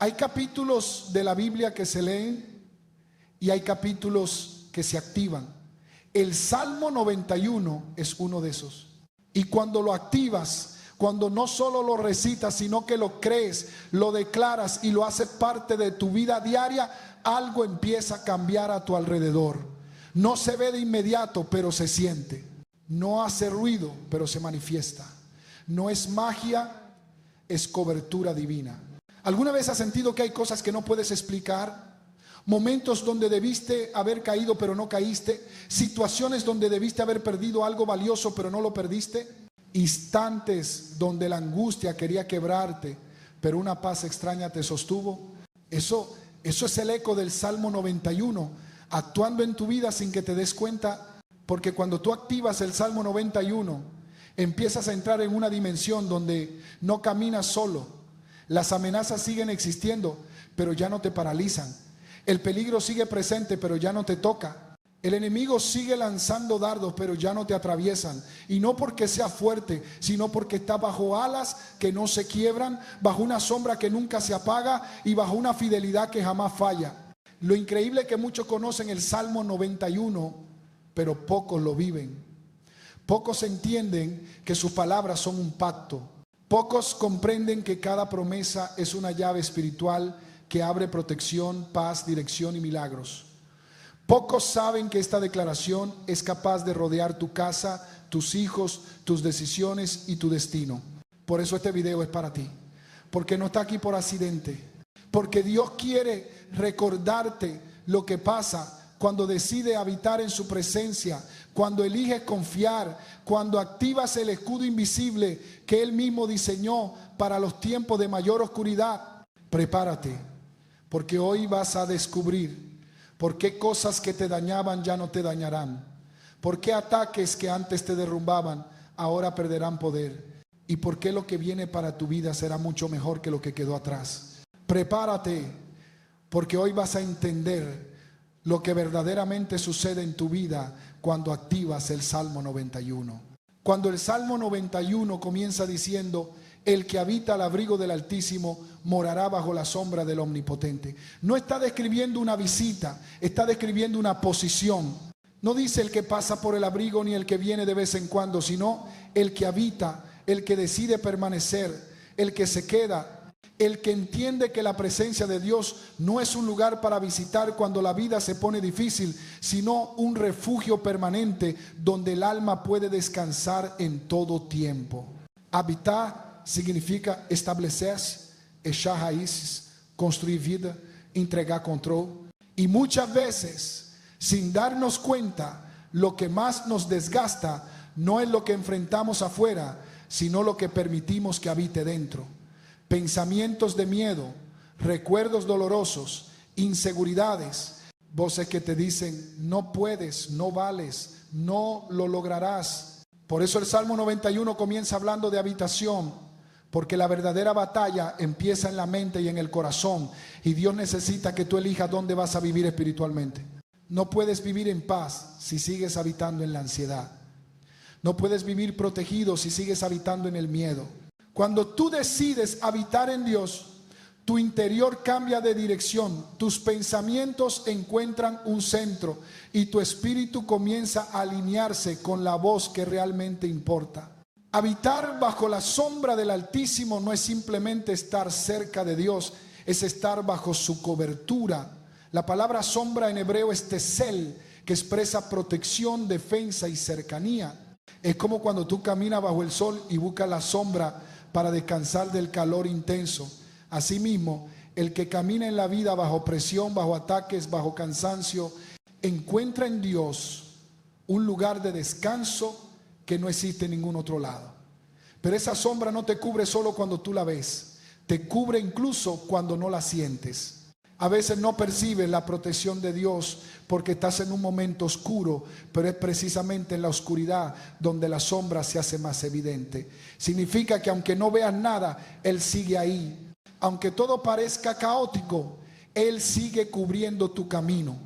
Hay capítulos de la Biblia que se leen y hay capítulos que se activan. El Salmo 91 es uno de esos. Y cuando lo activas, cuando no solo lo recitas, sino que lo crees, lo declaras y lo haces parte de tu vida diaria, algo empieza a cambiar a tu alrededor. No se ve de inmediato, pero se siente. No hace ruido, pero se manifiesta. No es magia, es cobertura divina. ¿Alguna vez has sentido que hay cosas que no puedes explicar? Momentos donde debiste haber caído pero no caíste. Situaciones donde debiste haber perdido algo valioso pero no lo perdiste. Instantes donde la angustia quería quebrarte pero una paz extraña te sostuvo. Eso es el eco del Salmo 91 actuando en tu vida sin que te des cuenta. Porque cuando tú activas el Salmo 91 empiezas a entrar en una dimensión donde no caminas solo. Las amenazas siguen existiendo, pero ya no te paralizan. El peligro sigue presente, pero ya no te toca. El enemigo sigue lanzando dardos, pero ya no te atraviesan. Y no porque sea fuerte, sino porque está bajo alas que no se quiebran, bajo una sombra que nunca se apaga y bajo una fidelidad que jamás falla. Lo increíble es que muchos conocen el Salmo 91, pero pocos lo viven. Pocos entienden que sus palabras son un pacto. Pocos comprenden que cada promesa es una llave espiritual que abre protección, paz, dirección y milagros. Pocos saben que esta declaración es capaz de rodear tu casa, tus hijos, tus decisiones y tu destino. Por eso este video es para ti. Porque no está aquí por accidente. Porque Dios quiere recordarte lo que pasa cuando decide habitar en su presencia, cuando eliges confiar, cuando activas el escudo invisible que Él mismo diseñó para los tiempos de mayor oscuridad. Prepárate, porque hoy vas a descubrir por qué cosas que te dañaban ya no te dañarán, por qué ataques que antes te derrumbaban ahora perderán poder, y por qué lo que viene para tu vida será mucho mejor que lo que quedó atrás. Prepárate, porque hoy vas a entender lo que verdaderamente sucede en tu vida cuando activas el Salmo 91. Cuando el Salmo 91 comienza diciendo: el que habita al abrigo del Altísimo morará bajo la sombra del Omnipotente. No está describiendo una visita, está describiendo una posición. No dice el que pasa por el abrigo ni el que viene de vez en cuando, sino el que habita, el que decide permanecer, el que se queda. El que entiende que la presencia de Dios no es un lugar para visitar cuando la vida se pone difícil, sino un refugio permanente donde el alma puede descansar en todo tiempo. Habitar significa establecerse, echar raíces, construir vida, entregar control. Y muchas veces, sin darnos cuenta, lo que más nos desgasta no es lo que enfrentamos afuera, sino lo que permitimos que habite dentro. Pensamientos de miedo, recuerdos dolorosos, inseguridades, voces que te dicen: no puedes, no vales, no lo lograrás. Por eso el Salmo 91 comienza hablando de habitación, porque la verdadera batalla empieza en la mente y en el corazón, y Dios necesita que tú elijas dónde vas a vivir espiritualmente. No puedes vivir en paz si sigues habitando en la ansiedad. No puedes vivir protegido si sigues habitando en el miedo. Cuando tú decides habitar en Dios, tu interior cambia de dirección, tus pensamientos encuentran un centro y tu espíritu comienza a alinearse con la voz que realmente importa. Habitar bajo la sombra del Altísimo no es simplemente estar cerca de Dios, es estar bajo su cobertura. La palabra sombra en hebreo es tesel, que expresa protección, defensa y cercanía. Es como cuando tú caminas bajo el sol y buscas la sombra para descansar del calor intenso. Asimismo, el que camina en la vida bajo presión, bajo ataques, bajo cansancio, encuentra en Dios un lugar de descanso que no existe en ningún otro lado. Pero esa sombra no te cubre solo cuando tú la ves, te cubre incluso cuando no la sientes. A veces no percibes la protección de Dios porque estás en un momento oscuro, pero es precisamente en la oscuridad donde la sombra se hace más evidente. Significa que aunque no veas nada, Él sigue ahí. Aunque todo parezca caótico, Él sigue cubriendo tu camino.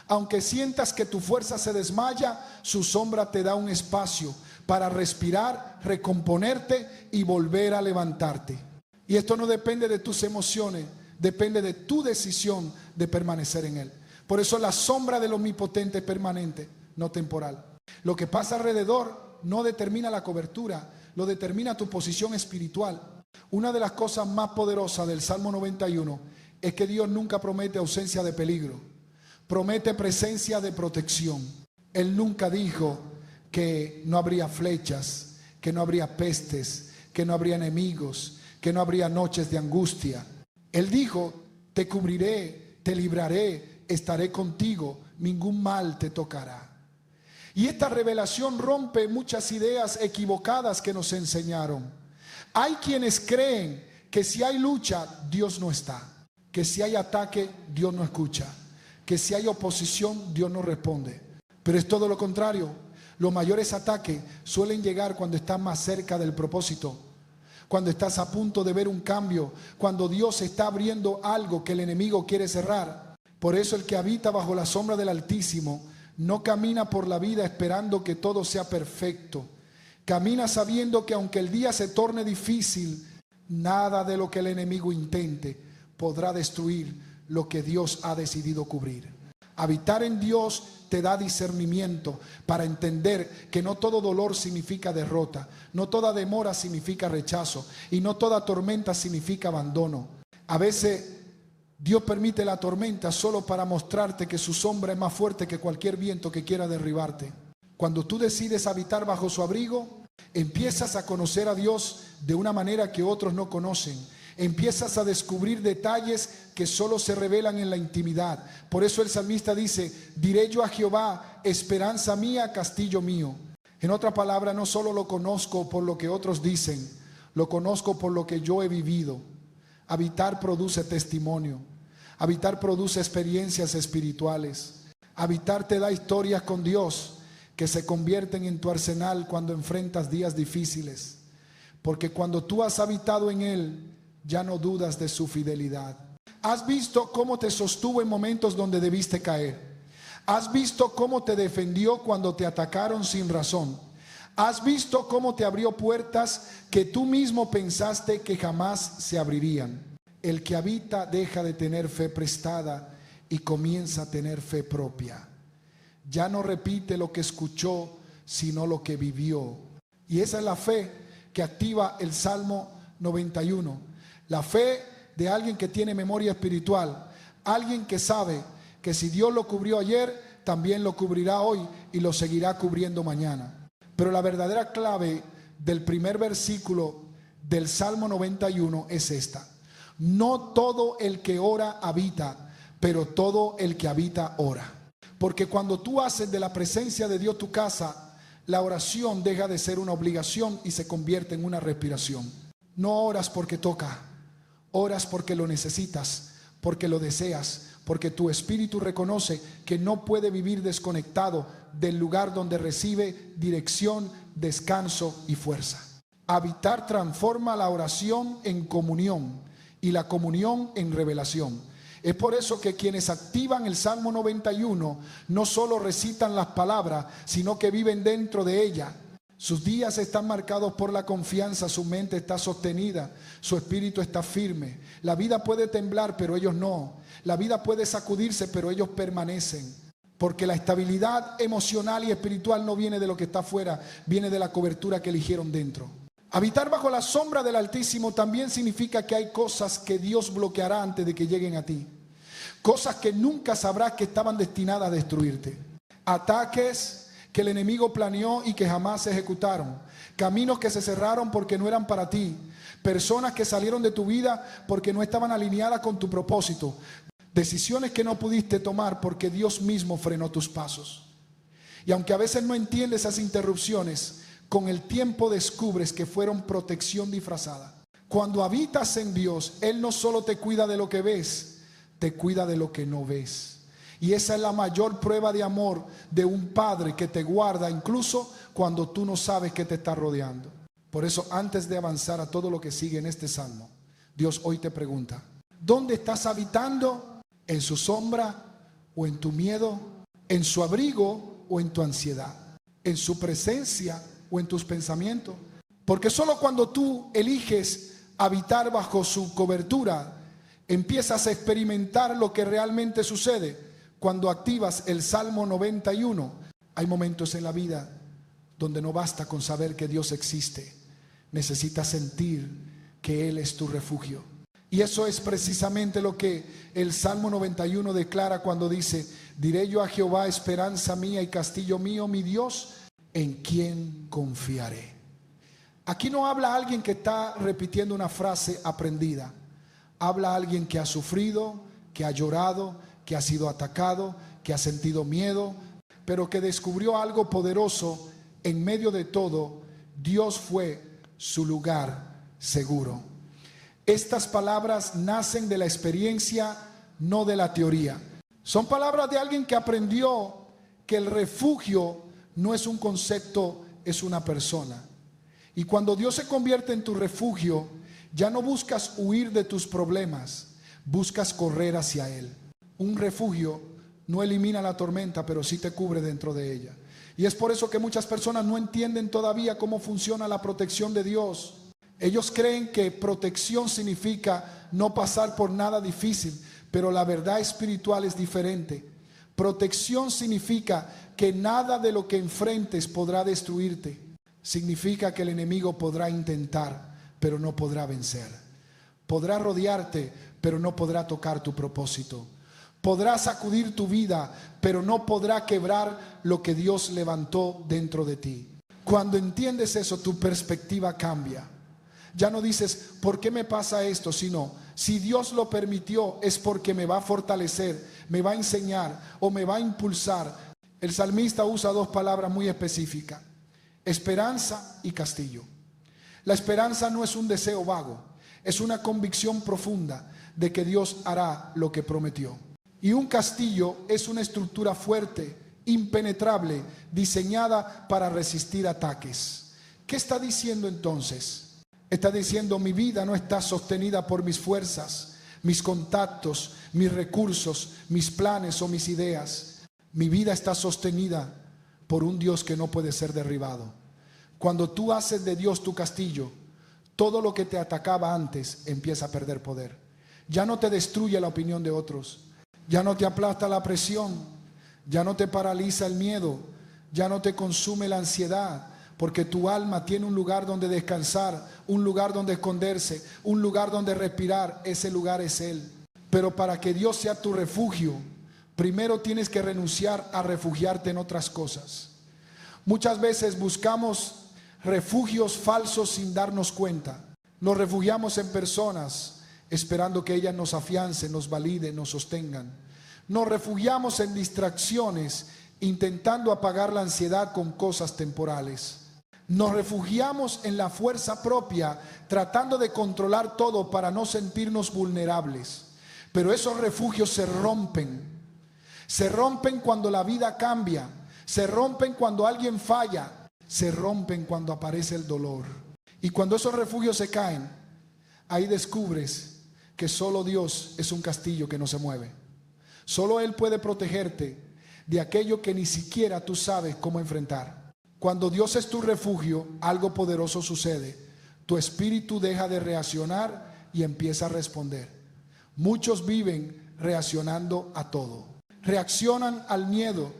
Aunque sientas que tu fuerza se desmaya, su sombra te da un espacio para respirar, recomponerte y volver a levantarte. Y esto no depende de tus emociones, depende de tu decisión de permanecer en Él. Por eso la sombra del Omnipotente es permanente, no temporal. Lo que pasa alrededor no determina la cobertura, lo determina tu posición espiritual. Una de las cosas más poderosas del Salmo 91 es que Dios nunca promete ausencia de peligro, promete presencia de protección. Él nunca dijo que no habría flechas, que no habría pestes, que no habría enemigos, que no habría noches de angustia. Él dijo, te cubriré, te libraré, estaré contigo, ningún mal te tocará. Y esta revelación rompe muchas ideas equivocadas que nos enseñaron. Hay quienes creen que si hay lucha, Dios no está, que si hay ataque, Dios no escucha, que si hay oposición, Dios no responde. Pero es todo lo contrario. Los mayores ataques suelen llegar cuando estás más cerca del propósito, cuando estás a punto de ver un cambio, cuando Dios está abriendo algo que el enemigo quiere cerrar. Por eso el que habita bajo la sombra del Altísimo no camina por la vida esperando que todo sea perfecto. Camina sabiendo que aunque el día se torne difícil, nada de lo que el enemigo intente podrá destruir lo que Dios ha decidido cubrir. Habitar en Dios te da discernimiento para entender que no todo dolor significa derrota, no toda demora significa rechazo y no toda tormenta significa abandono. A veces Dios permite la tormenta solo para mostrarte que su sombra es más fuerte que cualquier viento que quiera derribarte. Cuando tú decides habitar bajo su abrigo, empiezas a conocer a Dios de una manera que otros no conocen. Empiezas a descubrir detalles que solo se revelan en la intimidad. Por eso el salmista dice, diré yo a Jehová, esperanza mía, castillo mío. En otra palabra, no solo lo conozco por lo que otros dicen, lo conozco por lo que yo he vivido. Habitar produce testimonio. Habitar produce experiencias espirituales. Habitar te da historias con Dios que se convierten en tu arsenal cuando enfrentas días difíciles. Porque cuando tú has habitado en Él, ya no dudas de su fidelidad. Has visto cómo te sostuvo en momentos donde debiste caer. Has visto cómo te defendió cuando te atacaron sin razón. Has visto cómo te abrió puertas que tú mismo pensaste que jamás se abrirían. El que habita deja de tener fe prestada y comienza a tener fe propia. Ya no repite lo que escuchó, sino lo que vivió. Y esa es la fe que activa el Salmo 91. La fe de alguien que tiene memoria espiritual, alguien que sabe que si Dios lo cubrió ayer, también lo cubrirá hoy y lo seguirá cubriendo mañana. Pero la verdadera clave del primer versículo del Salmo 91 es esta: no todo el que ora habita, pero todo el que habita ora. Porque cuando tú haces de la presencia de Dios tu casa, la oración deja de ser una obligación y se convierte en una respiración. No oras porque toca. Oras porque lo necesitas, porque lo deseas, porque tu espíritu reconoce que no puede vivir desconectado del lugar donde recibe dirección, descanso y fuerza. Habitar transforma la oración en comunión y la comunión en revelación. Es por eso que quienes activan el Salmo 91 no solo recitan las palabras, sino que viven dentro de ella. Sus días están marcados por la confianza, su mente está sostenida, su espíritu está firme. La vida puede temblar, pero ellos no. La vida puede sacudirse, pero ellos permanecen. Porque la estabilidad emocional y espiritual no viene de lo que está afuera, viene de la cobertura que eligieron dentro. Habitar bajo la sombra del Altísimo también significa que hay cosas que Dios bloqueará antes de que lleguen a ti. Cosas que nunca sabrás que estaban destinadas a destruirte. Ataques que el enemigo planeó y que jamás se ejecutaron. Caminos que se cerraron porque no eran para ti. Personas que salieron de tu vida porque no estaban alineadas con tu propósito. Decisiones que no pudiste tomar porque Dios mismo frenó tus pasos. Y aunque a veces no entiendes esas interrupciones, con el tiempo descubres que fueron protección disfrazada. Cuando habitas en Dios, Él no solo te cuida de lo que ves, te cuida de lo que no ves. Y esa es la mayor prueba de amor de un padre que te guarda incluso cuando tú no sabes que te está rodeando. Por eso, antes de avanzar a todo lo que sigue en este salmo, Dios hoy te pregunta: ¿dónde estás habitando? ¿En su sombra o en tu miedo? ¿En su abrigo o en tu ansiedad? ¿En su presencia o en tus pensamientos? Porque solo cuando tú eliges habitar bajo su cobertura empiezas a experimentar lo que realmente sucede cuando activas el Salmo 91. Hay momentos en la vida donde no basta con saber que Dios existe. Necesitas sentir que Él es tu refugio. Y eso es precisamente lo que el Salmo 91 declara cuando dice: diré yo a Jehová, esperanza mía y castillo mío, mi Dios, en quien confiaré. Aquí no habla alguien que está repitiendo una frase aprendida. Habla alguien que ha sufrido, que ha llorado, que ha sido atacado, que ha sentido miedo, pero que descubrió algo poderoso. En medio de todo, Dios fue su lugar seguro. Estas palabras nacen de la experiencia, no de la teoría. Son palabras de alguien que aprendió que el refugio no es un concepto, es una persona. Y cuando Dios se convierte en tu refugio, ya no buscas huir de tus problemas, buscas correr hacia Él. Un refugio no elimina la tormenta, pero sí te cubre dentro de ella. Y es por eso que muchas personas no entienden todavía cómo funciona la protección de Dios. Ellos creen que protección significa no pasar por nada difícil, pero la verdad espiritual es diferente. Protección significa que nada de lo que enfrentes podrá destruirte. Significa que el enemigo podrá intentar, pero no podrá vencer. Podrá rodearte, pero no podrá tocar tu propósito. Podrá sacudir tu vida, pero no podrá quebrar lo que Dios levantó dentro de ti. Cuando entiendes eso, tu perspectiva cambia. Ya no dices, ¿por qué me pasa esto? Sino, si Dios lo permitió, es porque me va a fortalecer, me va a enseñar o me va a impulsar. El salmista usa dos palabras muy específicas: esperanza y castillo. La esperanza no es un deseo vago, es una convicción profunda de que Dios hará lo que prometió. Y un castillo es una estructura fuerte, impenetrable, diseñada para resistir ataques. ¿Qué está diciendo entonces? Está diciendo: mi vida no está sostenida por mis fuerzas, mis contactos, mis recursos, mis planes o mis ideas. Mi vida está sostenida por un Dios que no puede ser derribado. Cuando tú haces de Dios tu castillo, todo lo que te atacaba antes empieza a perder poder. Ya no te destruye la opinión de otros, ya no te aplasta la presión, ya no te paraliza el miedo, ya no te consume la ansiedad, porque tu alma tiene un lugar donde descansar, un lugar donde esconderse, un lugar donde respirar. Ese lugar es Él. Pero para que Dios sea tu refugio, primero tienes que renunciar a refugiarte en otras cosas. Muchas veces buscamos refugios falsos sin darnos cuenta. Nos refugiamos en personas esperando que ellas nos afiancen, nos validen, nos sostengan. Nos refugiamos en distracciones intentando apagar la ansiedad con cosas temporales. Nos refugiamos en la fuerza propia tratando de controlar todo para no sentirnos vulnerables. Pero esos refugios se rompen. Se rompen cuando la vida cambia. Se rompen cuando alguien falla. Se rompen cuando aparece el dolor. Y cuando esos refugios se caen, ahí descubres que solo Dios es un castillo que no se mueve. Solo Él puede protegerte de aquello que ni siquiera tú sabes cómo enfrentar. Cuando Dios es tu refugio, algo poderoso sucede. Tu espíritu deja de reaccionar y empieza a responder. Muchos viven reaccionando a todo. Reaccionan al miedo,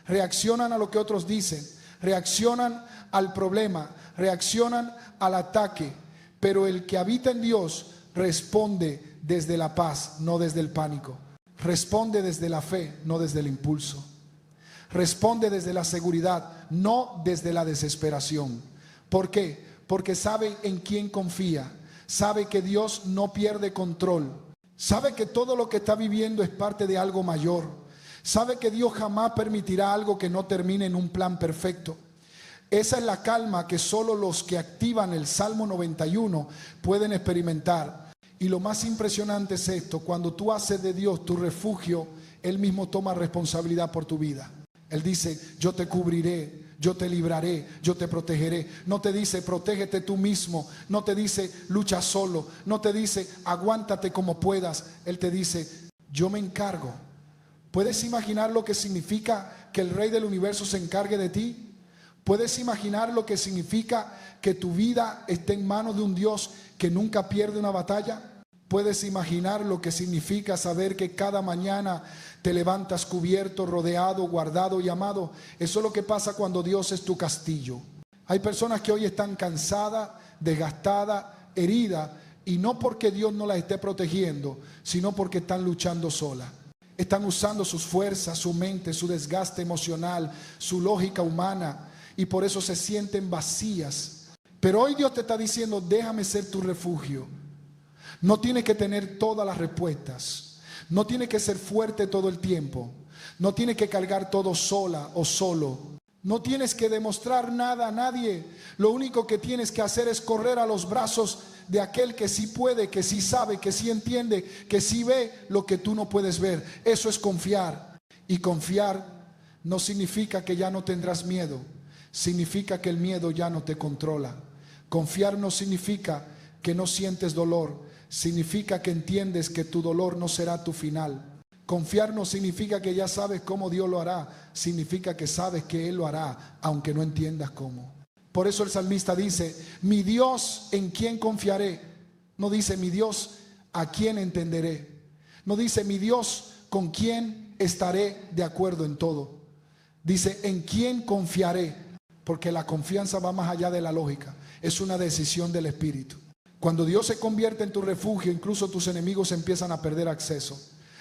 reaccionan a lo que otros dicen, reaccionan al problema, reaccionan al ataque. Pero el que habita en Dios responde desde la paz, no desde el pánico. Responde desde la fe, no desde el impulso. Responde desde la seguridad, no desde la desesperación. ¿Por qué? Porque sabe en quién confía. Sabe que Dios no pierde control. Sabe que todo lo que está viviendo es parte de algo mayor. Sabe que Dios jamás permitirá algo que no termine en un plan perfecto. Esa es la calma que solo los que activan el Salmo 91 pueden experimentar. Y lo más impresionante es esto: cuando tú haces de Dios tu refugio, Él mismo toma responsabilidad por tu vida. Él dice: yo te cubriré, yo te libraré, yo te protegeré. No te dice protégete tú mismo, no te dice lucha solo, no te dice aguántate como puedas. Él te dice: yo me encargo. ¿Puedes imaginar lo que significa que el Rey del universo se encargue de ti? ¿Puedes imaginar lo que significa que tu vida esté en manos de un Dios que nunca pierde una batalla? puedes imaginar lo que significa saber que cada mañana te levantas cubierto, rodeado, guardado y amado? Eso es lo que pasa cuando Dios es tu castillo. Hay personas que hoy están cansadas, desgastadas, heridas, y no porque Dios no las esté protegiendo, sino porque están luchando solas. Están usando sus fuerzas, su mente, su desgaste emocional, su lógica humana, y por eso se sienten vacías. Pero hoy Dios te está diciendo: déjame ser tu refugio. No tienes que tener todas las respuestas, no tienes que ser fuerte todo el tiempo, no tienes que cargar todo sola o solo, no tienes que demostrar nada a nadie. Lo único que tienes que hacer es correr a los brazos de aquel que sí puede, que sí sabe, que sí entiende, que sí ve lo que tú no puedes ver. Eso es confiar. Y confiar no significa que ya no tendrás miedo, significa que el miedo ya no te controla. Confiar no significa que no sientes dolor, significa que entiendes que tu dolor no será tu final. Confiar no significa que ya sabes cómo Dios lo hará, significa que sabes que Él lo hará, aunque no entiendas cómo. Por eso el salmista dice: mi Dios, ¿en quién confiaré? No dice: mi Dios, ¿a quién entenderé? No dice: mi Dios, ¿con quién estaré de acuerdo en todo? Dice: ¿en quién confiaré? Porque la confianza va más allá de la lógica, es una decisión del Espíritu. Cuando Dios se convierte en tu refugio, incluso tus enemigos empiezan a perder acceso.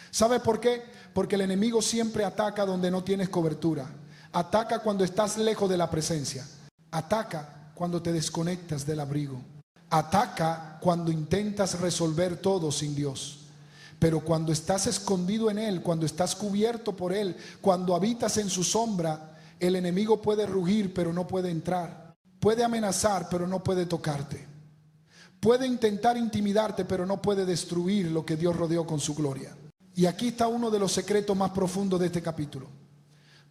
¿Sabe por qué? Porque el enemigo siempre ataca donde no tienes cobertura. Ataca cuando estás lejos de la presencia. Ataca cuando te desconectas del abrigo. Ataca cuando intentas resolver todo sin Dios. Pero cuando estás escondido en Él, cuando estás cubierto por Él, cuando habitas en su sombra, el enemigo puede rugir pero no puede entrar. Puede amenazar pero no puede tocarte. Puede intentar intimidarte pero no puede destruir lo que Dios rodeó con su gloria. Y aquí está uno de los secretos más profundos de este capítulo.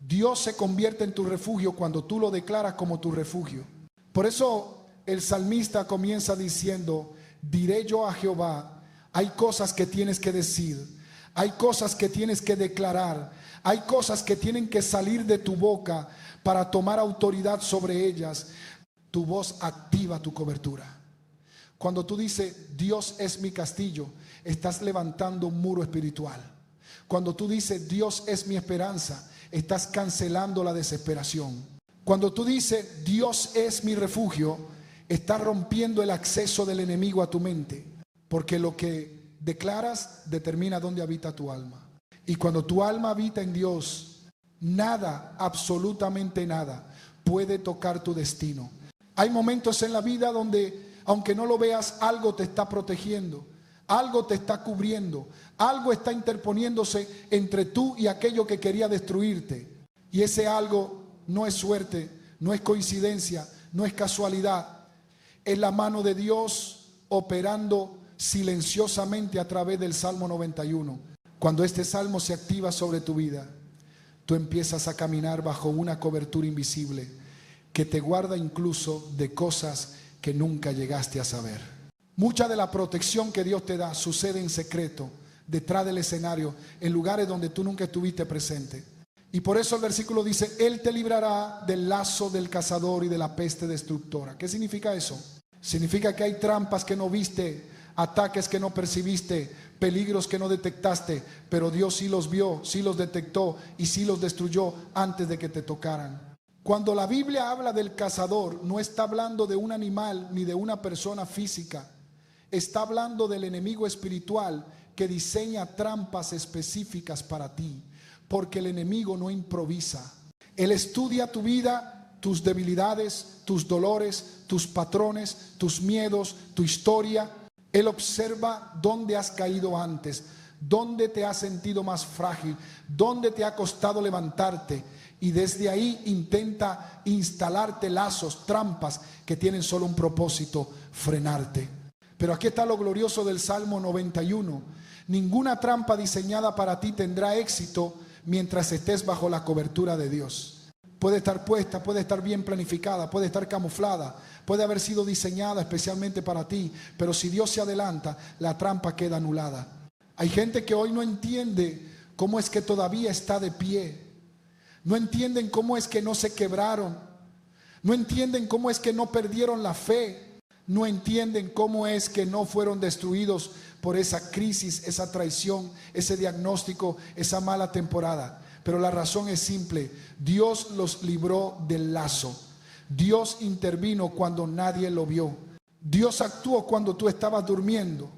Dios se convierte en tu refugio cuando tú lo declaras como tu refugio. Por eso el salmista comienza diciendo: diré yo a Jehová. Hay cosas que tienes que decir, hay cosas que tienes que declarar, hay cosas que tienen que salir de tu boca para tomar autoridad sobre ellas. Tu voz activa tu cobertura. Cuando tú dices: Dios es mi castillo, estás levantando un muro espiritual. Cuando tú dices: Dios es mi esperanza, estás cancelando la desesperación. Cuando tú dices: Dios es mi refugio, estás rompiendo el acceso del enemigo a tu mente. Porque lo que declaras determina dónde habita tu alma. Y cuando tu alma habita en Dios, nada, absolutamente nada, puede tocar tu destino. Hay momentos en la vida donde, aunque no lo veas, algo te está protegiendo, algo te está cubriendo, algo está interponiéndose entre tú y aquello que quería destruirte. Y ese algo no es suerte, no es coincidencia, no es casualidad. Es la mano de Dios operando silenciosamente a través del Salmo 91. Cuando este salmo se activa sobre tu vida, tú empiezas a caminar bajo una cobertura invisible que te guarda incluso de cosas que nunca llegaste a saber. Mucha de la protección que Dios te da sucede en secreto, detrás del escenario, en lugares donde tú nunca estuviste presente. Y por eso el versículo dice: Él te librará del lazo del cazador y de la peste destructora. ¿Qué significa eso? Significa que hay trampas que no viste, ataques que no percibiste, peligros que no detectaste, pero Dios sí los vio, sí los detectó y sí los destruyó antes de que te tocaran. Cuando la Biblia habla del cazador, no está hablando de un animal ni de una persona física. Está hablando del enemigo espiritual que diseña trampas específicas para ti, porque el enemigo no improvisa. Él estudia tu vida, tus debilidades, tus dolores, tus patrones, tus miedos, tu historia. Él observa dónde has caído antes, dónde te has sentido más frágil, dónde te ha costado levantarte. Y desde ahí intenta instalarte lazos, trampas que tienen solo un propósito: frenarte. Pero aquí está lo glorioso del Salmo 91. Ninguna trampa diseñada para ti tendrá éxito mientras estés bajo la cobertura de Dios. Puede estar puesta, puede estar bien planificada, puede estar camuflada, puede haber sido diseñada especialmente para ti, pero si Dios se adelanta, la trampa queda anulada. Hay gente que hoy no entiende cómo es que todavía está de pie. No entienden cómo es que no se quebraron. No entienden cómo es que no perdieron la fe. No entienden cómo es que no fueron destruidos por esa crisis, esa traición, ese diagnóstico, esa mala temporada. Pero la razón es simple: Dios los libró del lazo. Dios intervino cuando nadie lo vio. Dios actuó cuando tú estabas durmiendo.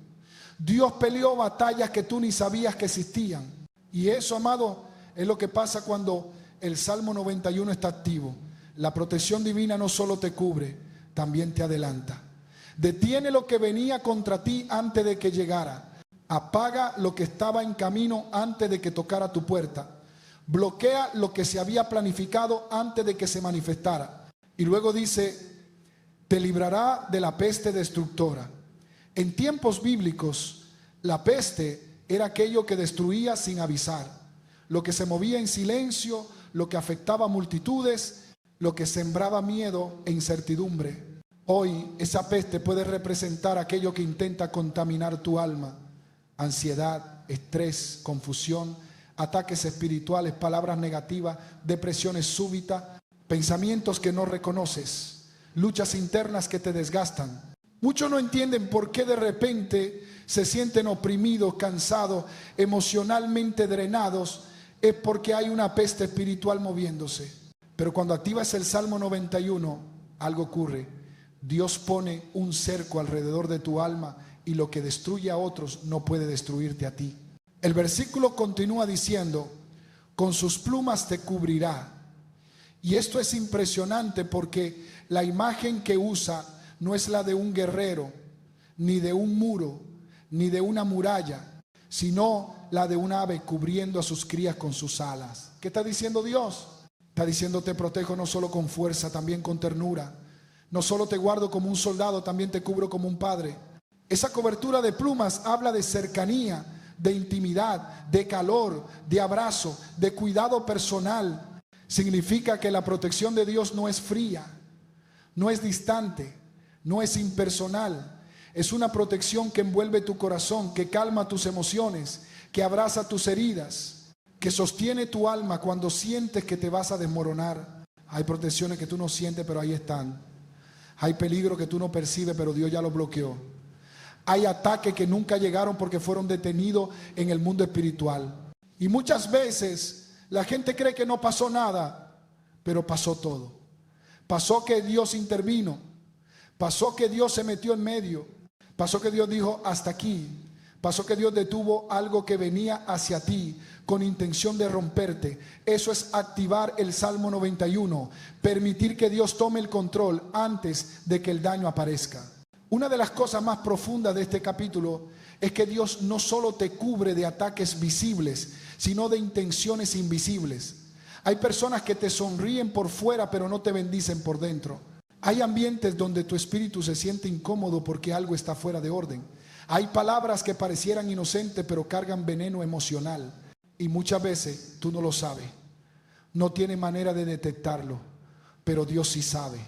Dios peleó batallas que tú ni sabías que existían. Y eso, amado, es lo que pasa cuando el Salmo 91 está activo. La protección divina no solo te cubre, también te adelanta. Detiene lo que venía contra ti antes de que llegara. Apaga lo que estaba en camino antes de que tocara tu puerta. Bloquea lo que se había planificado antes de que se manifestara. Y luego dice: te librará de la peste destructora. En tiempos bíblicos, la peste era aquello que destruía sin avisar, lo que se movía en silencio, lo que afectaba a multitudes, lo que sembraba miedo e incertidumbre. Hoy esa peste puede representar aquello que intenta contaminar tu alma: ansiedad, estrés, confusión, ataques espirituales, palabras negativas, depresiones súbitas, pensamientos que no reconoces, luchas internas que te desgastan. Muchos no entienden por qué de repente se sienten oprimidos, cansados, emocionalmente drenados. Es porque hay una peste espiritual moviéndose. Pero cuando activas el Salmo 91, algo ocurre. Dios pone un cerco alrededor de tu alma, y lo que destruye a otros no puede destruirte a ti. El versículo continúa diciendo: con sus plumas te cubrirá. Y esto es impresionante porque la imagen que usa no es la de un guerrero, ni de un muro, ni de una muralla, sino la de un ave cubriendo a sus crías con sus alas. ¿Qué está diciendo Dios? Está diciendo: te protejo no solo con fuerza, también con ternura. No solo te guardo como un soldado, también te cubro como un padre. Esa cobertura de plumas habla de cercanía, de intimidad, de calor, de abrazo, de cuidado personal. Significa que la protección de Dios no es fría, no es distante, no es impersonal. Es una protección que envuelve tu corazón, que calma tus emociones, que abraza tus heridas, que sostiene tu alma cuando sientes que te vas a desmoronar. Hay protecciones que tú no sientes, pero ahí están. Hay peligro que tú no percibes, pero Dios ya lo bloqueó. Hay ataques que nunca llegaron porque fueron detenidos en el mundo espiritual. Y muchas veces la gente cree que no pasó nada, pero pasó todo. Pasó que Dios intervino. Pasó que Dios se metió en medio. Pasó que Dios dijo: hasta aquí. Pasó que Dios detuvo algo que venía hacia ti con intención de romperte. Eso es activar el Salmo 91. Permitir que Dios tome el control antes de que el daño aparezca. Una de las cosas más profundas de este capítulo es que Dios no solo te cubre de ataques visibles, sino de intenciones invisibles. Hay personas que te sonríen por fuera, pero no te bendicen por dentro. Hay ambientes donde tu espíritu se siente incómodo porque algo está fuera de orden. Hay palabras que parecieran inocentes, pero cargan veneno emocional. Y muchas veces tú no lo sabes. No tienes manera de detectarlo, pero Dios sí sabe.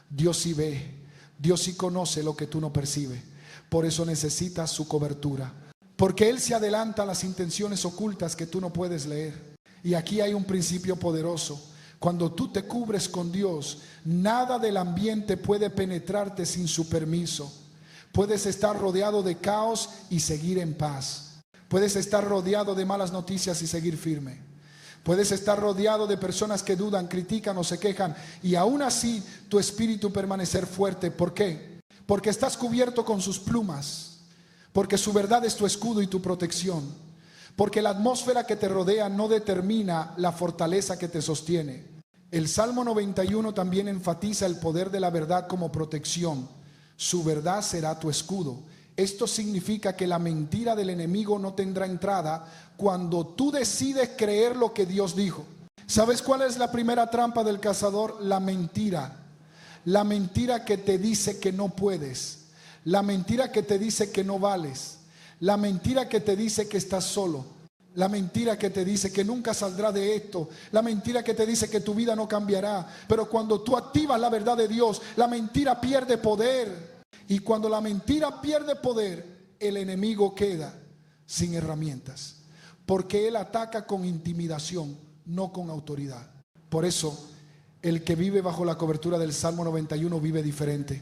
Dios sí ve. Dios sí conoce lo que tú no percibes. Por eso necesitas su cobertura. Porque Él se adelanta a las intenciones ocultas que tú no puedes leer. Y aquí hay un principio poderoso. Cuando tú te cubres con Dios, nada del ambiente puede penetrarte sin su permiso. Puedes estar rodeado de caos y seguir en paz. Puedes estar rodeado de malas noticias y seguir firme. Puedes estar rodeado de personas que dudan, critican o se quejan, y aún así tu espíritu permanecer fuerte. ¿Por qué? Porque estás cubierto con sus plumas. Porque su verdad es tu escudo y tu protección. Porque la atmósfera que te rodea no determina la fortaleza que te sostiene. El Salmo 91 también enfatiza el poder de la verdad como protección. Su verdad será tu escudo. Esto significa que la mentira del enemigo no tendrá entrada cuando tú decides creer lo que Dios dijo. ¿Sabes cuál es la primera trampa del cazador? La mentira. La mentira que te dice que no puedes. La mentira que te dice que no vales. La mentira que te dice que estás solo. La mentira que te dice que nunca saldrá de esto. La mentira que te dice que tu vida no cambiará. Pero cuando tú activas la verdad de Dios, la mentira pierde poder. Y cuando la mentira pierde poder, el enemigo queda sin herramientas. Porque él ataca con intimidación, no con autoridad. Por eso, el que vive bajo la cobertura del Salmo 91 vive diferente.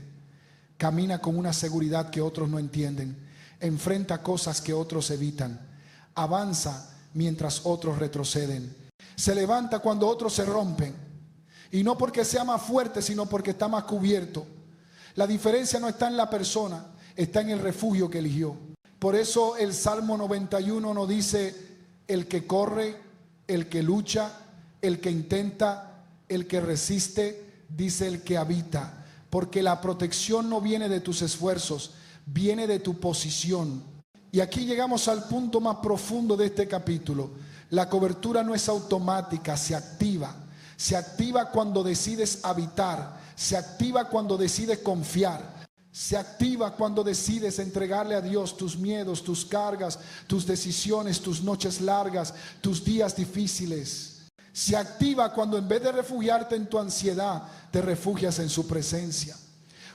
Camina con una seguridad que otros no entienden. enfrenta cosas que otros evitan, avanza mientras otros retroceden, se levanta cuando otros se rompen, y no porque sea más fuerte, sino porque está más cubierto. La diferencia no está en la persona, está en el refugio que eligió. Por eso el Salmo 91 nos dice: el que corre, el que lucha, el que intenta, el que resiste, dice el que habita. Porque la protección no viene de tus esfuerzos, viene de tu posición. Y aquí llegamos al punto más profundo de este capítulo. La cobertura no es automática, se activa. Se activa cuando decides habitar, se activa cuando decides confiar, se activa cuando decides entregarle a Dios tus miedos, tus cargas, tus decisiones, tus noches largas, tus días difíciles. Se activa cuando en vez de refugiarte en tu ansiedad, te refugias en su presencia.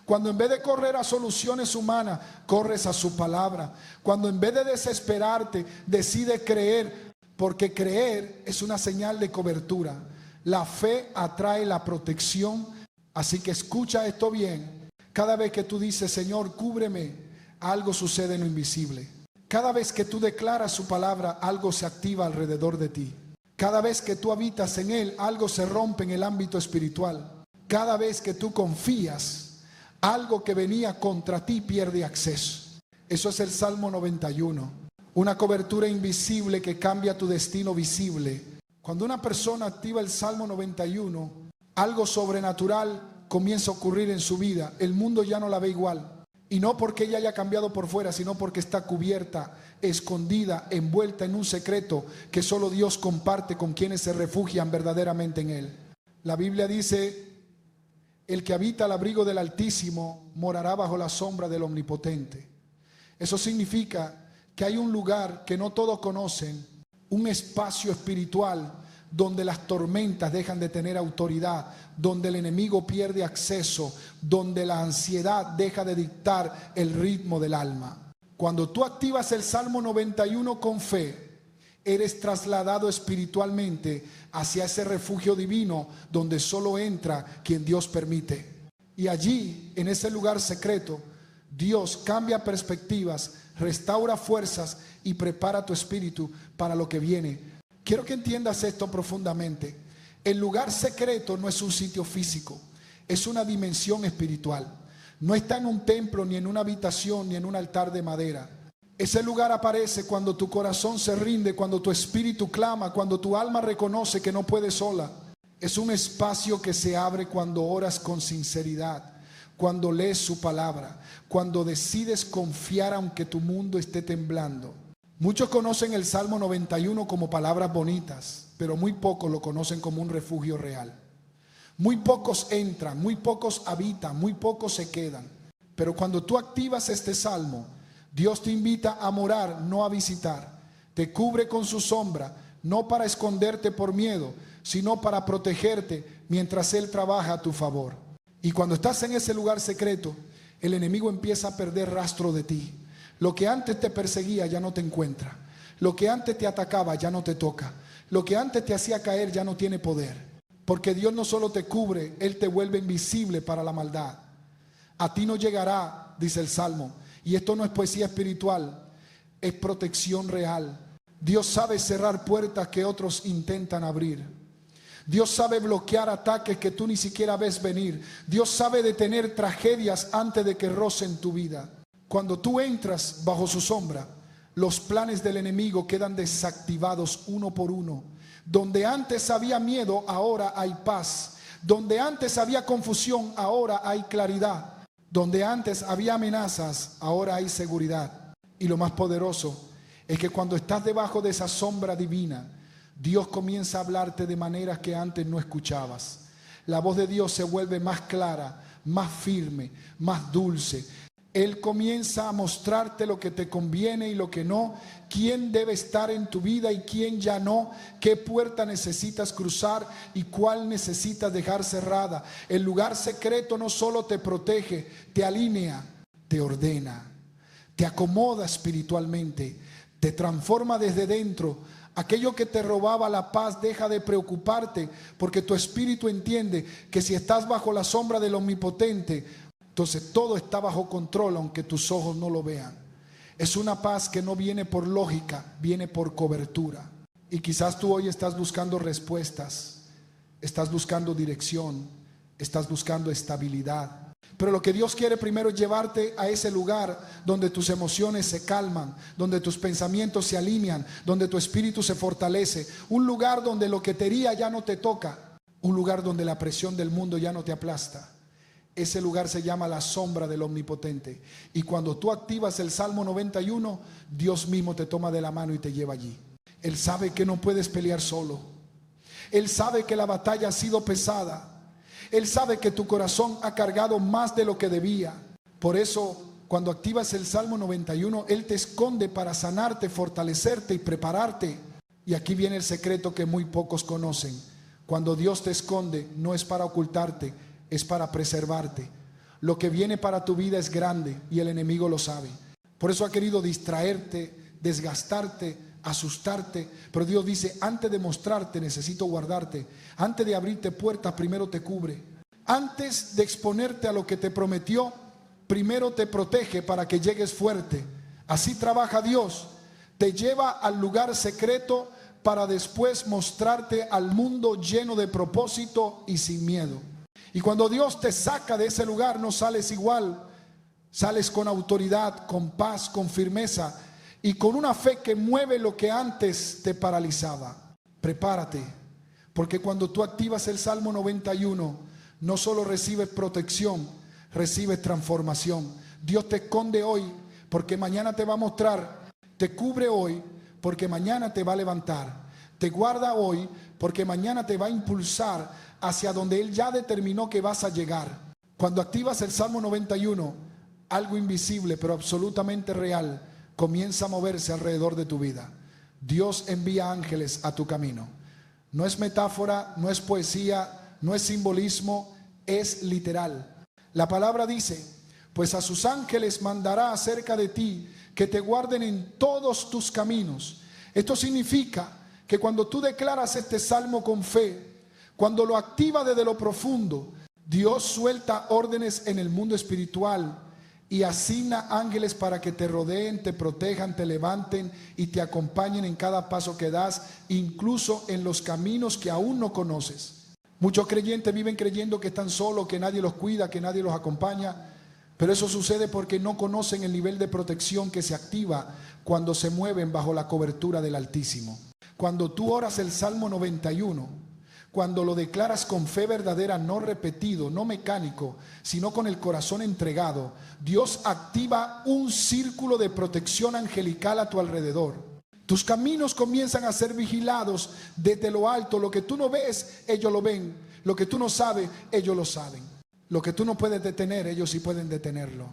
Cuando en vez de correr a soluciones humanas, corres a su palabra. Cuando en vez de desesperarte, decides creer, porque creer es una señal de cobertura. La fe atrae la protección, así que escucha esto bien. Cada vez que tú dices: Señor, cúbreme, algo sucede en lo invisible. Cada vez que tú declaras su palabra, algo se activa alrededor de ti. Cada vez que tú habitas en Él, algo se rompe en el ámbito espiritual. Cada vez que tú confías, algo que venía contra ti pierde acceso. Eso es el Salmo 91. Una cobertura invisible que cambia tu destino visible. Cuando una persona activa el Salmo 91, algo sobrenatural comienza a ocurrir en su vida. El mundo ya no la ve igual. Y no porque ella haya cambiado por fuera, sino porque está cubierta, escondida, envuelta en un secreto que solo Dios comparte con quienes se refugian verdaderamente en Él. La Biblia dice: el que habita al abrigo del Altísimo morará bajo la sombra del Omnipotente. Eso significa que hay un lugar que no todos conocen, un espacio espiritual donde las tormentas dejan de tener autoridad, donde el enemigo pierde acceso, donde la ansiedad deja de dictar el ritmo del alma. Cuando tú activas el Salmo 91 con fe, eres trasladado espiritualmente hacia ese refugio divino donde solo entra quien Dios permite. Y allí, en ese lugar secreto, Dios cambia perspectivas, restaura fuerzas y prepara tu espíritu para lo que viene. Quiero que entiendas esto profundamente. El lugar secreto no es un sitio físico, es una dimensión espiritual. No está en un templo, ni en una habitación, ni en un altar de madera. Ese lugar aparece cuando tu corazón se rinde, cuando tu espíritu clama, cuando tu alma reconoce que no puede sola. Es un espacio que se abre cuando oras con sinceridad, cuando lees su palabra, cuando decides confiar aunque tu mundo esté temblando. Muchos conocen el Salmo 91 como palabras bonitas, pero muy pocos lo conocen como un refugio real. Muy pocos entran, muy pocos habitan, muy pocos se quedan. Pero cuando tú activas este salmo, Dios te invita a morar, no a visitar. Te cubre con su sombra, no para esconderte por miedo, sino para protegerte mientras Él trabaja a tu favor. Y cuando estás en ese lugar secreto, el enemigo empieza a perder rastro de ti. Lo que antes te perseguía ya no te encuentra. Lo que antes te atacaba ya no te toca. Lo que antes te hacía caer ya no tiene poder. Porque Dios no solo te cubre, Él te vuelve invisible para la maldad. A ti no llegará, dice el Salmo. Y esto no es poesía espiritual, es protección real. Dios sabe cerrar puertas que otros intentan abrir. Dios sabe bloquear ataques que tú ni siquiera ves venir. Dios sabe detener tragedias antes de que rocen tu vida. Cuando tú entras bajo su sombra, los planes del enemigo quedan desactivados uno por uno. Donde antes había miedo, ahora hay paz. Donde antes había confusión, ahora hay claridad. Donde antes había amenazas, ahora hay seguridad. Y lo más poderoso es que cuando estás debajo de esa sombra divina, Dios comienza a hablarte de maneras que antes no escuchabas. La voz de Dios se vuelve más clara, más firme, más dulce. Él comienza a mostrarte lo que te conviene y lo que no, quién debe estar en tu vida y quién ya no, qué puerta necesitas cruzar y cuál necesitas dejar cerrada. El lugar secreto no solo te protege, te alinea, te ordena, te acomoda espiritualmente, te transforma desde dentro. Aquello que te robaba la paz deja de preocuparte, porque tu espíritu entiende que si estás bajo la sombra del Omnipotente, entonces todo está bajo control aunque tus ojos no lo vean. Es una paz que no viene por lógica, viene por cobertura. Y quizás tú hoy estás buscando respuestas, estás buscando dirección, estás buscando estabilidad. Pero lo que Dios quiere primero es llevarte a ese lugar donde tus emociones se calman, donde tus pensamientos se alinean, donde tu espíritu se fortalece. Un lugar donde lo que te hería ya no te toca. Un lugar donde la presión del mundo ya no te aplasta. Ese lugar se llama la sombra del Omnipotente. Y cuando tú activas el Salmo 91, Dios mismo te toma de la mano y te lleva allí. Él sabe que no puedes pelear solo. Él sabe que la batalla ha sido pesada. Él sabe que tu corazón ha cargado más de lo que debía. Por eso, cuando activas el Salmo 91, Él te esconde para sanarte, fortalecerte y prepararte. Y aquí viene el secreto que muy pocos conocen. Cuando Dios te esconde, no es para ocultarte, es para preservarte. Lo que viene para tu vida es grande y el enemigo lo sabe. Por eso ha querido distraerte, desgastarte, asustarte, pero Dios dice: antes de mostrarte necesito guardarte. Antes de abrirte puertas, primero te cubre. Antes de exponerte a lo que te prometió, primero te protege para que llegues fuerte. Así trabaja Dios. Te lleva al lugar secreto para después mostrarte al mundo lleno de propósito y sin miedo. Y cuando Dios te saca de ese lugar, no sales igual. Sales con autoridad, con paz, con firmeza y con una fe que mueve lo que antes te paralizaba. Prepárate, porque cuando tú activas el Salmo 91, no solo recibes protección, recibes transformación. Dios te esconde hoy porque mañana te va a mostrar. Te cubre hoy porque mañana te va a levantar. Te guarda hoy porque mañana te va a impulsar hacia donde Él ya determinó que vas a llegar. Cuando activas el Salmo 91, algo invisible pero absolutamente real comienza a moverse alrededor de tu vida. Dios envía ángeles a tu camino. No es metáfora, no es poesía, no es simbolismo, es literal. La palabra dice: pues a sus ángeles mandará acerca de ti que te guarden en todos tus caminos. Esto significa que cuando tú declaras este salmo con fe, cuando lo activa desde lo profundo, Dios suelta órdenes en el mundo espiritual y asigna ángeles para que te rodeen, te protejan, te levanten y te acompañen en cada paso que das, incluso en los caminos que aún no conoces. Muchos creyentes viven creyendo que están solos, que nadie los cuida, que nadie los acompaña, pero eso sucede porque no conocen el nivel de protección que se activa cuando se mueven bajo la cobertura del Altísimo. Cuando tú oras el Salmo 91, cuando lo declaras con fe verdadera, no repetido, no mecánico, sino con el corazón entregado, Dios activa un círculo de protección angelical a tu alrededor. Tus caminos comienzan a ser vigilados desde lo alto. Lo que tú no ves, ellos lo ven. Lo que tú no sabes, ellos lo saben. Lo que tú no puedes detener, ellos sí pueden detenerlo.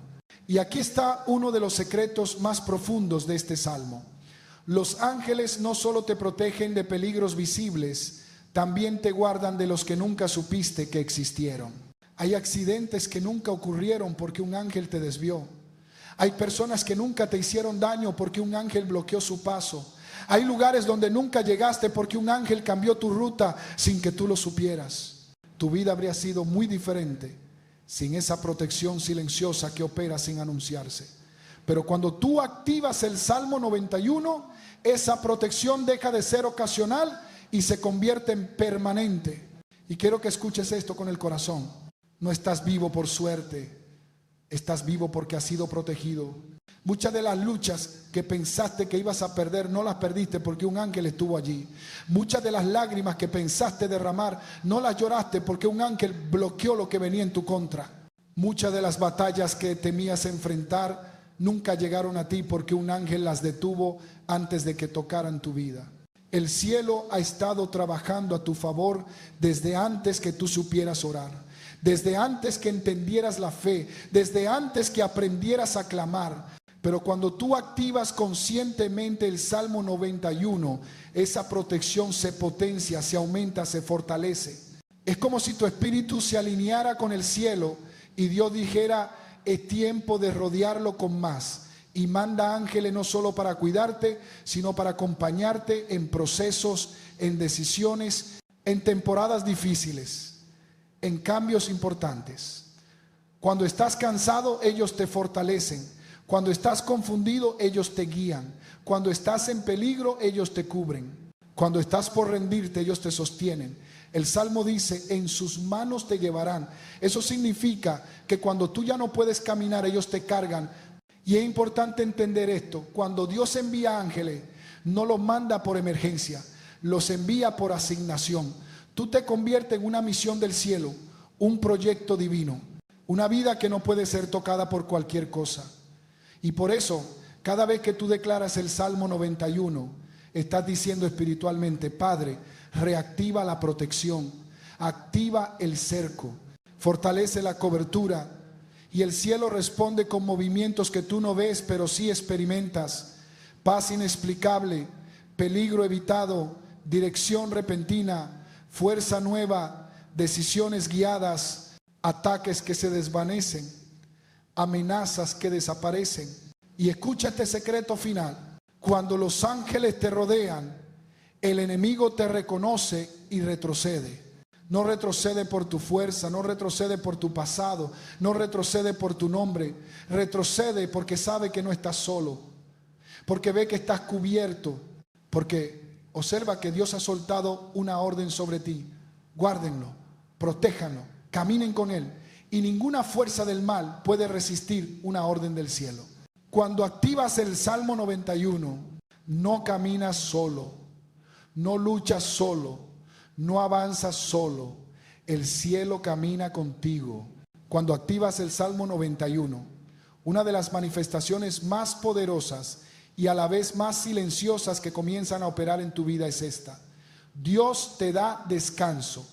Y aquí está uno de los secretos más profundos de este salmo. Los ángeles no solo te protegen de peligros visibles, también te guardan de los que nunca supiste que existieron. Hay accidentes que nunca ocurrieron porque un ángel te desvió. Hay personas que nunca te hicieron daño porque un ángel bloqueó su paso. Hay lugares donde nunca llegaste porque un ángel cambió tu ruta sin que tú lo supieras. Tu vida habría sido muy diferente sin esa protección silenciosa que opera sin anunciarse. Pero cuando tú activas el Salmo 91, esa protección deja de ser ocasional y se convierte en permanente. Y quiero que escuches esto con el corazón. No estás vivo por suerte, estás vivo porque has sido protegido. Muchas de las luchas que pensaste que ibas a perder, no las perdiste porque un ángel estuvo allí. Muchas de las lágrimas que pensaste derramar, no las lloraste porque un ángel bloqueó lo que venía en tu contra. Muchas de las batallas que temías enfrentar nunca llegaron a ti porque un ángel las detuvo antes de que tocaran tu vida. El cielo ha estado trabajando a tu favor desde antes que tú supieras orar, desde antes que entendieras la fe, desde antes que aprendieras a clamar. Pero cuando tú activas conscientemente el Salmo 91, esa protección se potencia, se aumenta, se fortalece. Es como si tu espíritu se alineara con el cielo y Dios dijera: es tiempo de rodearlo con más. Y manda ángeles no solo para cuidarte, sino para acompañarte en procesos, en decisiones, en temporadas difíciles, en cambios importantes. Cuando estás cansado, ellos te fortalecen. Cuando estás confundido, ellos te guían. Cuando estás en peligro, ellos te cubren. Cuando estás por rendirte, ellos te sostienen. El Salmo dice, en sus manos te llevarán. Eso significa que cuando tú ya no puedes caminar, ellos te cargan. Y es importante entender esto. Cuando Dios envía ángeles, no los manda por emergencia, los envía por asignación. Tú te conviertes en una misión del cielo, un proyecto divino, una vida que no puede ser tocada por cualquier cosa. Y por eso, cada vez que tú declaras el Salmo 91, estás diciendo espiritualmente, Padre, reactiva la protección, activa el cerco, fortalece la cobertura, y el cielo responde con movimientos que tú no ves, pero sí experimentas. Paz inexplicable, peligro evitado, dirección repentina, fuerza nueva, decisiones guiadas, ataques que se desvanecen, amenazas que desaparecen. Y escucha este secreto final. Cuando los ángeles te rodean, el enemigo te reconoce y retrocede. No retrocede por tu fuerza, no retrocede por tu pasado, no retrocede por tu nombre. Retrocede porque sabe que no estás solo, porque ve que estás cubierto, porque observa que Dios ha soltado una orden sobre ti. Guárdenlo, protéjanlo, caminen con él, y ninguna fuerza del mal puede resistir una orden del cielo. Cuando activas el Salmo 91, no caminas solo, no luchas solo, no avanzas solo, el cielo camina contigo. Cuando activas el Salmo 91, una de las manifestaciones más poderosas y a la vez más silenciosas que comienzan a operar en tu vida es esta: Dios te da descanso,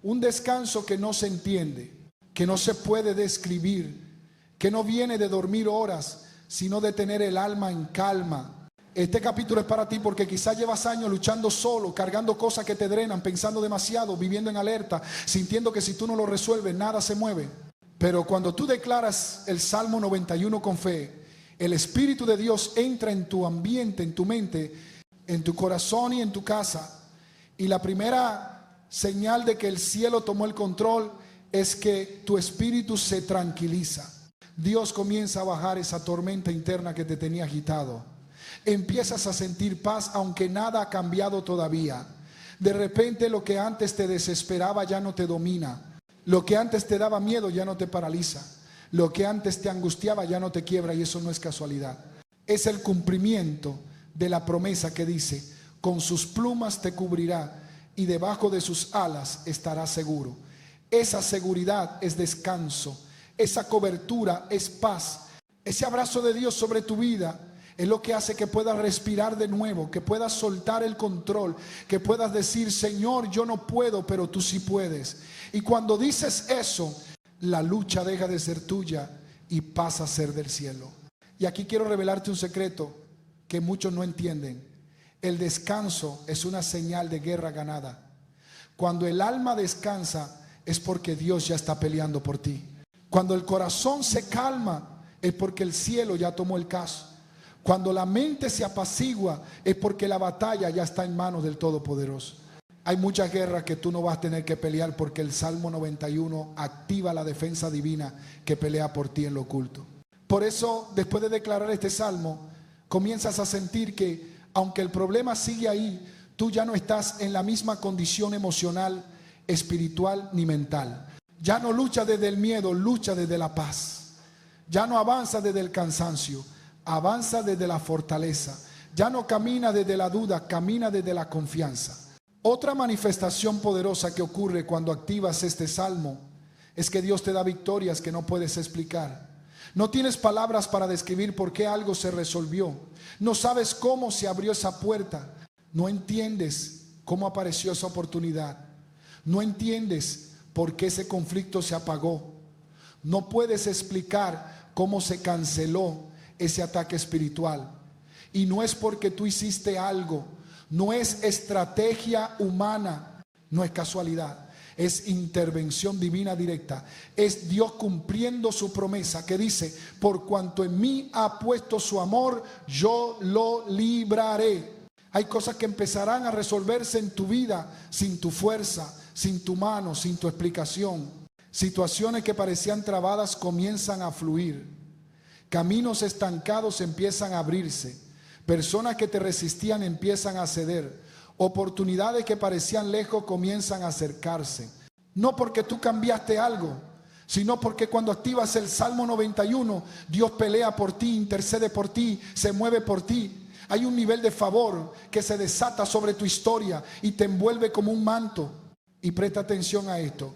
un descanso que no se entiende, que no se puede describir, que no viene de dormir horas, sino de tener el alma en calma. Este capítulo es para ti porque quizás llevas años luchando solo, cargando cosas que te drenan, pensando demasiado, viviendo en alerta, sintiendo que si tú no lo resuelves, nada se mueve. Pero cuando tú declaras el Salmo 91 con fe, el Espíritu de Dios entra en tu ambiente, en tu mente, en tu corazón y en tu casa. Y la primera señal de que el cielo tomó el control es que tu espíritu se tranquiliza. Dios comienza a bajar esa tormenta interna que te tenía agitado. Empiezas a sentir paz aunque nada ha cambiado todavía. De repente lo que antes te desesperaba ya no te domina. Lo que antes te daba miedo ya no te paraliza. Lo que antes te angustiaba ya no te quiebra, y eso no es casualidad. Es el cumplimiento de la promesa que dice: con sus plumas te cubrirá y debajo de sus alas estarás seguro. Esa seguridad es descanso. Esa cobertura es paz. Ese abrazo de Dios sobre tu vida es lo que hace que puedas respirar de nuevo, que puedas soltar el control, que puedas decir: Señor, yo no puedo, pero tú sí puedes. Y cuando dices eso, la lucha deja de ser tuya y pasa a ser del cielo. Y aquí quiero revelarte un secreto que muchos no entienden. El descanso es una señal de guerra ganada. Cuando el alma descansa es porque Dios ya está peleando por ti. Cuando el corazón se calma es porque el cielo ya tomó el caso. Cuando la mente se apacigua es porque la batalla ya está en manos del Todopoderoso. Hay muchas guerras que tú no vas a tener que pelear porque el Salmo 91 activa la defensa divina que pelea por ti en lo oculto. Por eso, después de declarar este salmo, comienzas a sentir que aunque el problema sigue ahí, tú ya no estás en la misma condición emocional, espiritual ni mental. Ya no lucha desde el miedo, lucha desde la paz. Ya no avanza desde el cansancio, avanza desde la fortaleza. Ya no camina desde la duda, camina desde la confianza. Otra manifestación poderosa que ocurre cuando activas este salmo es que Dios te da victorias que no puedes explicar. No tienes palabras para describir por qué algo se resolvió. No sabes cómo se abrió esa puerta. No entiendes cómo apareció esa oportunidad. No entiendes por qué ese conflicto se apagó. No puedes explicar cómo se canceló ese ataque espiritual. Y no es porque tú hiciste algo, no es estrategia humana, no es casualidad, es intervención divina directa. Es Dios cumpliendo su promesa que dice: por cuanto en mí ha puesto su amor, yo lo libraré. Hay cosas que empezarán a resolverse en tu vida sin tu fuerza, sin tu mano, sin tu explicación. Situaciones que parecían trabadas comienzan a fluir. Caminos estancados empiezan a abrirse. Personas que te resistían empiezan a ceder. Oportunidades que parecían lejos comienzan a acercarse. No porque tú cambiaste algo, sino porque cuando activas el Salmo 91, Dios pelea por ti, intercede por ti, se mueve por ti. Hay un nivel de favor que se desata sobre tu historia y te envuelve como un manto. Y presta atención a esto.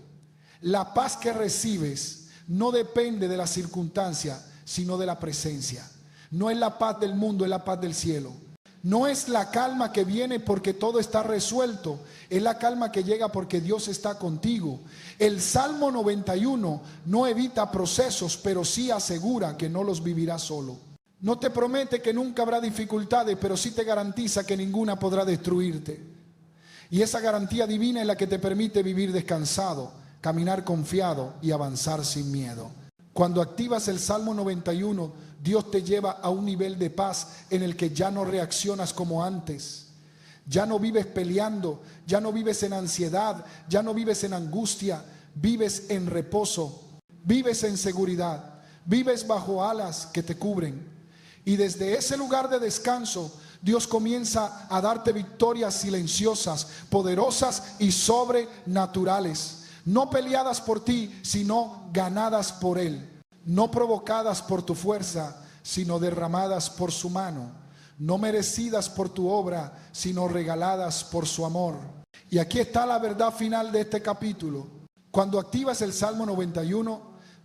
La paz que recibes no depende de la circunstancia, sino de la presencia. No es la paz del mundo, es la paz del cielo. No es la calma que viene porque todo está resuelto, es la calma que llega porque Dios está contigo. El Salmo 91 no evita procesos, pero sí asegura que no los vivirás solo. No te promete que nunca habrá dificultades, pero sí te garantiza que ninguna podrá destruirte. Y esa garantía divina es la que te permite vivir descansado, caminar confiado y avanzar sin miedo. Cuando activas el Salmo 91, Dios te lleva a un nivel de paz en el que ya no reaccionas como antes. Ya no vives peleando, ya no vives en ansiedad, ya no vives en angustia, vives en reposo, vives en seguridad, vives bajo alas que te cubren. Y desde ese lugar de descanso, Dios comienza a darte victorias silenciosas, poderosas y sobrenaturales. No peleadas por ti, sino ganadas por Él. No provocadas por tu fuerza, sino derramadas por su mano. No merecidas por tu obra, sino regaladas por su amor. Y aquí está la verdad final de este capítulo. Cuando activas el Salmo 91,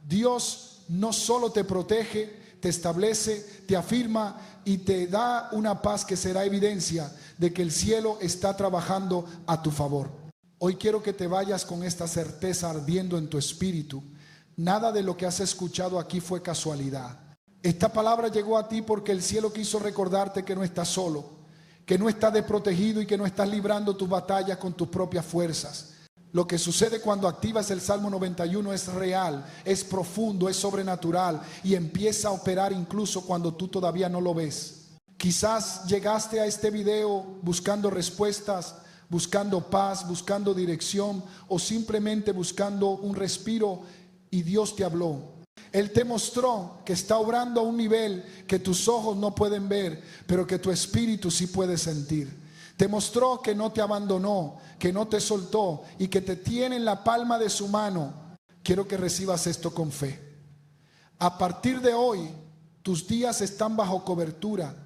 Dios no solo te protege, te establece, te afirma y te da una paz que será evidencia de que el cielo está trabajando a tu favor. Hoy quiero que te vayas con esta certeza ardiendo en tu espíritu. Nada de lo que has escuchado aquí fue casualidad. Esta palabra llegó a ti porque el cielo quiso recordarte que no estás solo, que no estás desprotegido y que no estás librando tus batallas con tus propias fuerzas. Lo que sucede cuando activas el Salmo 91 es real, es profundo, es sobrenatural y empieza a operar incluso cuando tú todavía no lo ves. Quizás llegaste a este video buscando respuestas, buscando paz, buscando dirección o simplemente buscando un respiro y Dios te habló. Él te mostró que está obrando a un nivel que tus ojos no pueden ver, pero que tu espíritu sí puede sentir. Te mostró que no te abandonó, que no te soltó y que te tiene en la palma de su mano. Quiero que recibas esto con fe. A partir de hoy, tus días están bajo cobertura.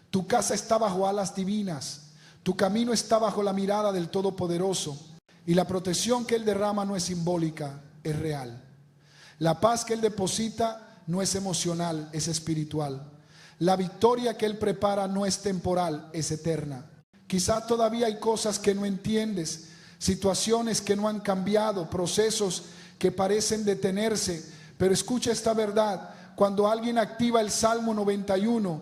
Tu casa está bajo alas divinas. Tu camino está bajo la mirada del Todopoderoso. Y la protección que Él derrama no es simbólica, es real. La paz que Él deposita no es emocional, es espiritual. La victoria que Él prepara no es temporal, es eterna. Quizás todavía hay cosas que no entiendes, situaciones que no han cambiado, procesos que parecen detenerse, pero escucha esta verdad. Cuando alguien activa el Salmo 91,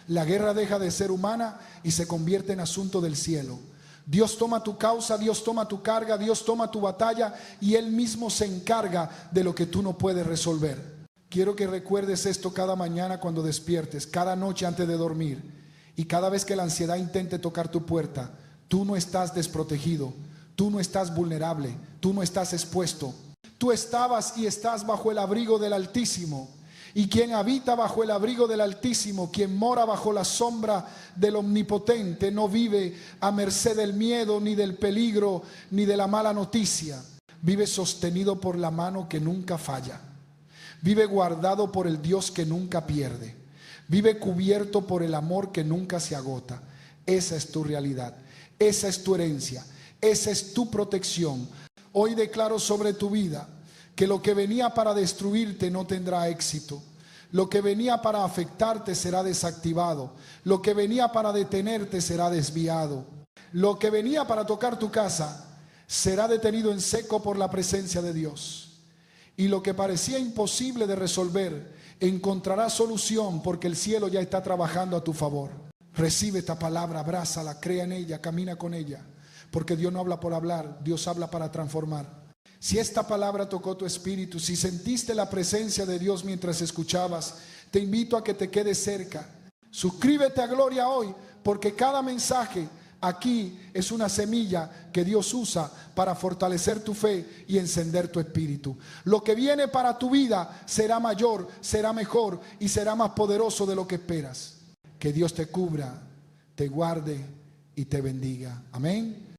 la guerra deja de ser humana y se convierte en asunto del cielo. Dios toma tu causa, Dios toma tu carga, Dios toma tu batalla y Él mismo se encarga de lo que tú no puedes resolver. Quiero que recuerdes esto cada mañana cuando despiertes, cada noche antes de dormir. Y cada vez que la ansiedad intente tocar tu puerta, tú no estás desprotegido, tú no estás vulnerable, tú no estás expuesto. Tú estabas y estás bajo el abrigo del Altísimo. Y quien habita bajo el abrigo del Altísimo, quien mora bajo la sombra del Omnipotente, no vive a merced del miedo, ni del peligro, ni de la mala noticia. Vive sostenido por la mano que nunca falla. Vive guardado por el Dios que nunca pierde. Vive cubierto por el amor que nunca se agota. Esa es tu realidad, esa es tu herencia, esa es tu protección. Hoy declaro sobre tu vida que lo que venía para destruirte no tendrá éxito. Lo que venía para afectarte será desactivado. Lo que venía para detenerte será desviado. Lo que venía para tocar tu casa será detenido en seco por la presencia de Dios. Y lo que parecía imposible de resolver encontrará solución porque el cielo ya está trabajando a tu favor. Recibe esta palabra, abrázala, crea en ella, camina con ella, porque Dios no habla por hablar, Dios habla para transformar. Si esta palabra tocó tu espíritu, si sentiste la presencia de Dios mientras escuchabas, te invito a que te quedes cerca. Suscríbete a Gloria hoy, porque cada mensaje Aquí es una semilla que Dios usa para fortalecer tu fe y encender tu espíritu. Lo que viene para tu vida será mayor, será mejor y será más poderoso de lo que esperas. Que Dios te cubra, te guarde y te bendiga. Amén.